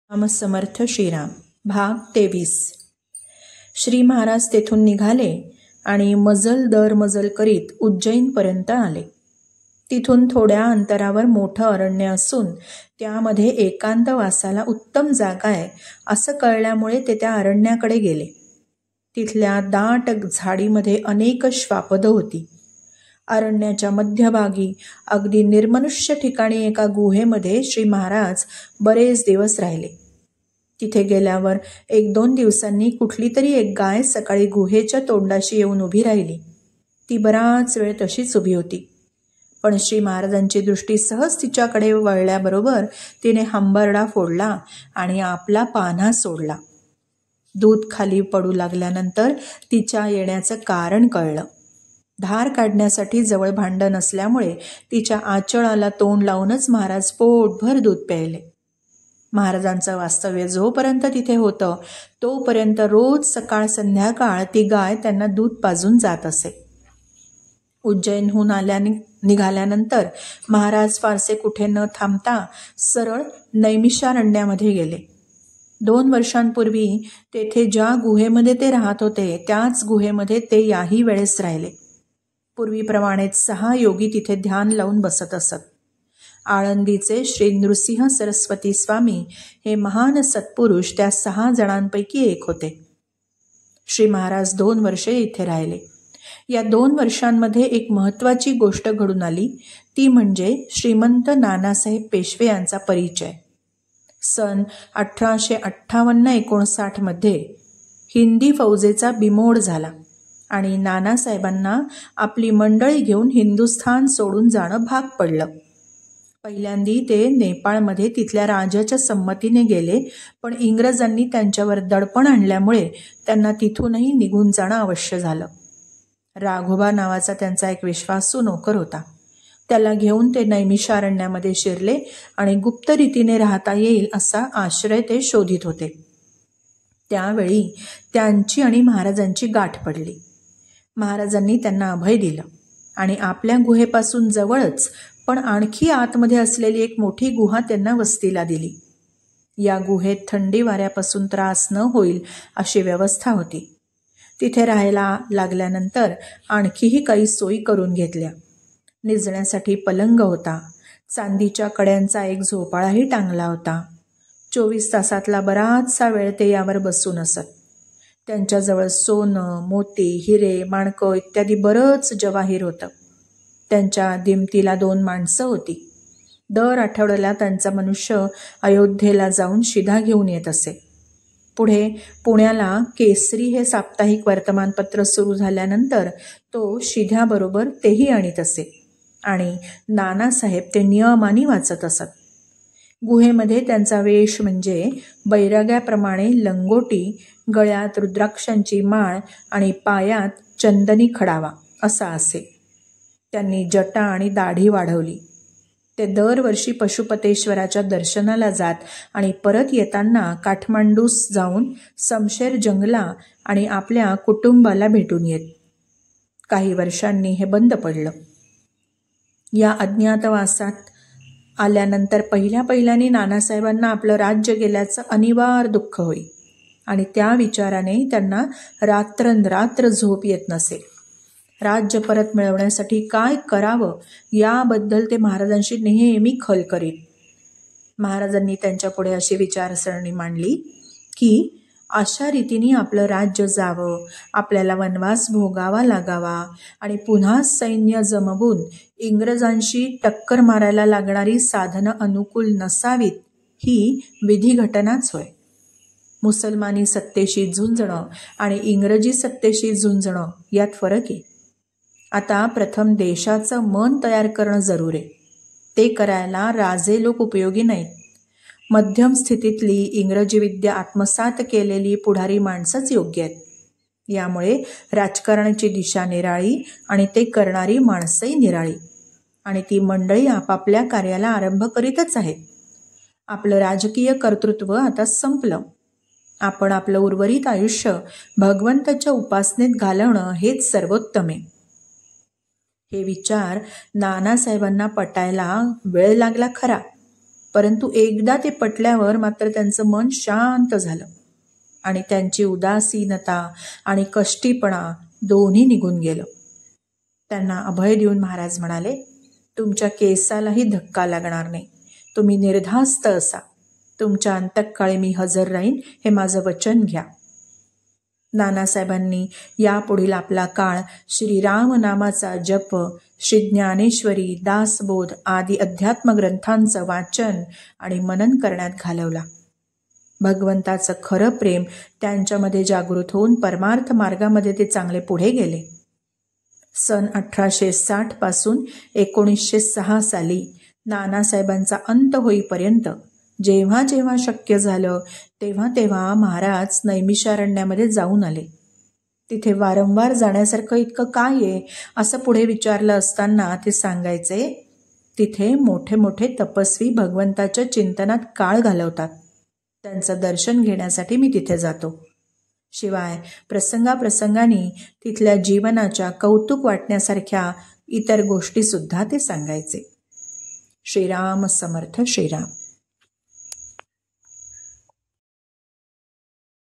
रामसमर्थ श्रीराम भाग 23. श्री महाराज तेथून निघाले आणि मजल दर मजल करीत उज्जैनपर्यंत आले. तिथून थोड्या अंतरावर मोठं अरण्य असून त्यामध्ये एकांत वासाला उत्तम जागा आहे असं कळल्यामुळे ते त्या अरण्याकडे गेले. तिथल्या दाट झाडीमध्ये अनेक श्वापदं होती. अरण्याच्या मध्यभागी अगदी निर्मनुष्य ठिकाणी एका गुहेमध्ये श्री महाराज बरेच दिवस राहिले. तिथे गेल्यावर 1-2 दिवसांनी कुठली तरी एक गाय सकाळी गुहेच्या तोंडाशी येऊन उभी राहिली. ती बराच वेळ तशीच उभी होती. पण श्री महाराजांची दृष्टी सहज तिच्याकडे वळल्याबरोबर तिने हंबरडा फोडला आणि आपला पान्हा सोडला. दूध खाली पडू लागल्यानंतर तिच्या येण्याचं कारण कळलं. धार काढण्यासाठी जवळ भांडं नसल्यामुळे तिच्या आचळाला तोंड लावूनच महाराज पोटभर दूध प्यायले. महाराजांचं वास्तव्य जोपर्यंत तिथे होतं तोपर्यंत रोज सकाळ संध्याकाळ ती गाय त्यांना दूध पाजून जात असे. उज्जैनहून निघाल्यानंतर महाराज फारसे कुठे न थांबता सरळ नैमिषारण्यामध्ये गेले. 2 वर्षांपूर्वी तेथे ज्या गुहेमध्ये ते राहत होते त्याच गुहेमध्ये ते याही वेळेस राहिले. पूर्वीप्रमाणेच 6 योगी तिथे ध्यान लावून बसत असत. आळंदीचे श्री नृसिंह सरस्वती स्वामी हे महान सत्पुरुष त्या 6 जणांपैकी एक होते. श्री महाराज 2 वर्षे इथे राहिले. या 2 वर्षांमध्ये एक महत्त्वाची गोष्ट घडून आली, ती म्हणजे श्रीमंत नानासाहेब पेशवे यांचा परिचय. सन 1858-59 मध्ये हिंदी फौजेचा बिमोड झाला आणि नानासाहेबांना आपली मंडळी घेऊन हिंदुस्थान सोडून जाणं भाग पडलं. पहिल्यांदी ते नेपाळमध्ये तिथल्या राजाच्या संमतीने गेले, पण इंग्रजांनी त्यांच्यावर दडपण आणल्यामुळे त्यांना तिथूनही निघून जाणं अवश्य झालं. राघोबा नावाचा त्यांचा एक विश्वासू नोकर होता. त्याला घेऊन ते नैमिषारण्यामध्ये शिरले आणि गुप्त रीतीने राहता येईल असा आश्रय ते शोधित होते. त्यावेळी त्यांची आणि महाराजांची गाठ पडली. महाराजांनी त्यांना अभय दिलं आणि आपल्या गुहेपासून जवळच पण आणखी आतमध्ये असलेली एक मोठी गुहा त्यांना वस्तीला दिली. या गुहेत थंडी वाऱ्यापासून त्रास न होईल अशी व्यवस्था होती. तिथे राहायला लागल्यानंतर आणखीही काही सोयी करून घेतल्या. निजण्यासाठी पलंग होता. चांदीच्या कड्यांचा एक झोपाळाही टांगला होता. 24 तासातला बराचसा वेळ ते यावर बसून असत. त्यांच्याजवळ सोनं, मोती, हिरे, माणकं इत्यादी बरंच जवाहीर होतं. त्यांच्या दिमतीला 2 माणसं होती. दर आठवड्याला त्यांचा मनुष्य अयोध्येला जाऊन शिधा घेऊन येत असे. पुढे पुण्याला केसरी हे साप्ताहिक वर्तमानपत्र सुरू झाल्यानंतर तो शिध्याबरोबर तेही आणीत असे आणि नानासाहेब ते नियमाने वाचत असत. गुहेमध्ये त्यांचा वेश म्हणजे बैराग्याप्रमाणे लंगोटी, गळ्यात रुद्राक्षांची माळ आणि पायात चंदनी खडावा असा असे. त्यांनी जटा आणि दाढी वाढवली. ते दरवर्षी पशुपतेश्वराच्या दर्शनाला जात आणि परत येताना काठमांडूस जाऊन समशेर जंगला आणि आपल्या कुटुंबाला भेटून येत. काही वर्षांनी हे बंद पडलं. या अज्ञातवासात आल्यानंतर पहिल्याने नानासाहेबांना आपलं राज्य गेल्याचं अनिवार्य दुःख होई आणि त्या विचाराने त्यांना रात्रंरात्र झोप येत नसे. राज्य परत मिळवण्यासाठी काय करावं याबद्दल ते महाराजांशी नेहमी खल करीत. महाराजांनी त्यांच्यापुढे अशी विचारसरणी मांडली की अशा रीतीने आपलं राज्य जावं, आपल्याला वनवास भोगावा लागावा आणि पुन्हा सैन्य जमवून इंग्रजांशी टक्कर मारायला लागणारी साधनं अनुकूल नसावीत ही विधिघटनाच होय. मुसलमानी सत्तेशी झुंजणं आणि इंग्रजी सत्तेशी झुंजणं यात फरक आहे. आता प्रथम देशाचं मन तयार करणं जरूर आहे. ते करायला राजे लोक उपयोगी नाहीत. मध्यम स्थितीतली इंग्रजी विद्या आत्मसात केलेली पुढारी माणसंच योग्य आहेत. यामुळे राजकारणाची दिशा निराळी आणि ते करणारी माणसंही निराळी आणि ती मंडळी आपापल्या कार्याला आरंभ करीतच आहेत. आपलं राजकीय कर्तृत्व आता संपलं. आपण आपलं उर्वरित आयुष्य भगवंताच्या उपासनेत घालवणं हेच सर्वोत्तम आहे. हे विचार नानासाहेबांना पटायला वेळ लागला खरा, परंतु एकदा ते पटल्यावर मात्र त्यांचं मन शांत झालं आणि त्यांची उदासीनता आणि कष्टीपणा दोन्ही निघून गेलं. त्यांना अभय देऊन महाराज म्हणाले, तुमच्या केसालाही धक्का लागणार नाही. तुम्ही निर्धास्त असा. तुमच्या अंतःकाळी मी हजर राहीन हे माझं वचन घ्या. नानासाहेबांनी यापुढील आपला काळ श्रीराम नामाचा जप, श्री ज्ञानेश्वरी, दासबोध आदी अध्यात्म ग्रंथांचं वाचन आणि मनन करण्यात घालवला. भगवंताचं खरं प्रेम त्यांच्यामध्ये जागृत होऊन परमार्थ मार्गामध्ये ते चांगले पुढे गेले. सन 1860 पासून 1906 साली नानासाहेबांचा अंत होईपर्यंत जेव्हा जेव्हा शक्य झालं तेव्हा तेव्हा महाराज नैमिषारण्यामध्ये जाऊन आले. तिथे वारंवार जाण्यासारखं इतकं काय आहे असं पुढे विचारलं असताना ते सांगायचे, तिथे मोठे मोठे तपस्वी भगवंताच्या चिंतनात काळ घालवतात. त्यांचं दर्शन घेण्यासाठी मी तिथे जातो. शिवाय प्रसंगाप्रसंगाने तिथल्या जीवनाच्या कौतुक वाटण्यासारख्या इतर गोष्टीसुद्धा ते सांगायचे. श्रीराम समर्थ. श्रीराम.